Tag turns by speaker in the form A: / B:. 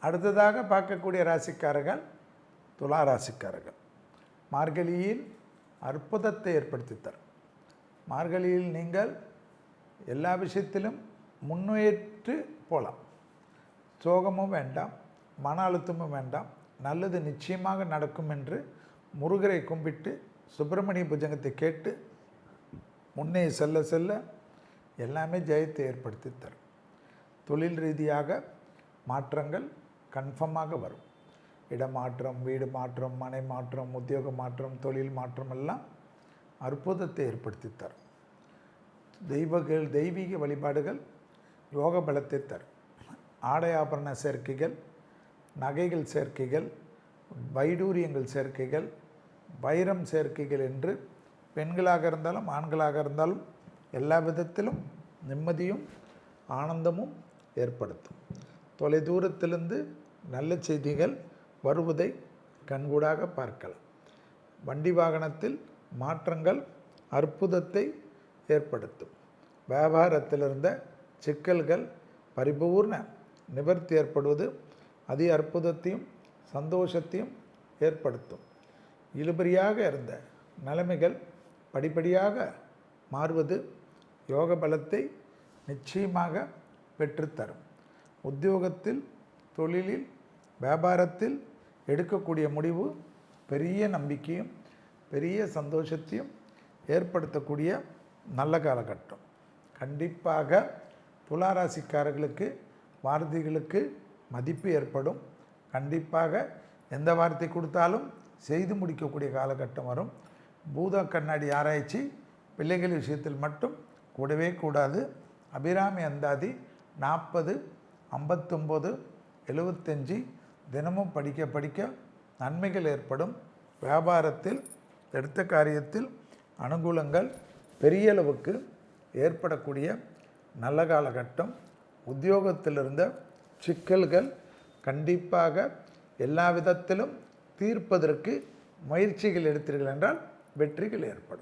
A: அடுத்ததாக பார்க்கக்கூடிய ராசிக்காரர்கள் துலா ராசிக்காரர்கள். மார்கழியில் அற்புதத்தை ஏற்படுத்தி தரும். மார்கழியில் நீங்கள் எல்லா விஷயத்திலும் முன்னேற்று போகலாம். சோகமும் வேண்டாம், மன அழுத்தமும் வேண்டாம், நல்லது நிச்சயமாக நடக்கும் என்று முருகரை கும்பிட்டு சுப்பிரமணிய புஜங்கத்தை கேட்டு முன்னே செல்ல செல்ல எல்லாமே ஜெயத்தை ஏற்படுத்தி தரும். தொழில் ரீதியாக மாற்றங்கள் கன்ஃபார்மாக வரும். இடமாற்றம், வீடு மாற்றம், மனை மாற்றம், உத்தியோக மாற்றம், தொழில் மாற்றம் எல்லாம் அற்புதத்தை ஏற்படுத்தி தரும். தெய்வீக வழிபாடுகள் யோக பலத்தை தரும். ஆடை ஆபரண சேர்க்கைகள், நகைகள் சேர்க்கைகள், வைடூரியங்கள் சேர்க்கைகள், வைரம் சேர்க்கைகள் என்று பெண்களாக இருந்தாலும் ஆண்களாக இருந்தாலும் எல்லா விதத்திலும் நிம்மதியும் ஆனந்தமும் ஏற்படுத்தும். தொலைதூரத்திலிருந்து நல்ல செய்திகள் வருவதை கண்கூடாக பார்க்கலாம். வண்டி வாகனத்தில் மாற்றங்கள் அற்புதத்தை ஏற்படுத்தும். வியாபாரத்தில் இருந்த சிக்கல்கள் பரிபூர்ண நிவர்த்தி ஏற்படுவது அதி அற்புதத்தையும் சந்தோஷத்தையும் ஏற்படுத்தும். இழுபறியாக இருந்த நிலைமைகள் படிப்படியாக மாறுவது யோக பலத்தை நிச்சயமாக பெற்றுத்தரும். உத்தியோகத்தில், தொழிலில், வியாபாரத்தில் எடுக்கக்கூடிய முடிவு பெரிய நம்பிக்கையும் பெரிய சந்தோஷத்தையும் ஏற்படுத்தக்கூடிய நல்ல காலகட்டம். கண்டிப்பாக துளாராசிக்காரர்களுக்கு வார்த்தைகளுக்கு மதிப்பு ஏற்படும். கண்டிப்பாக எந்த வார்த்தை கொடுத்தாலும் செய்து முடிக்கக்கூடிய காலகட்டம் வரும். பூத கண்ணாடி ஆராய்ச்சி பிள்ளைகள் விஷயத்தில் மட்டும் கூடவே கூடாது. அபிராமி அந்தாதி 40, 59, 75 தினமும் படிக்க படிக்க நன்மைகள் ஏற்படும். வியாபாரத்தில் எடுத்த காரியத்தில் அனுகூலங்கள் பெரிய அளவுக்கு ஏற்படக்கூடிய நல்ல காலகட்டம். உத்தியோகத்தில் இருந்த சிக்கல்கள் கண்டிப்பாக எல்லா விதத்திலும் தீர்ப்பதற்கு முயற்சிகள் எடுத்தீர்கள் என்றால் வெற்றிகள் ஏற்படும்.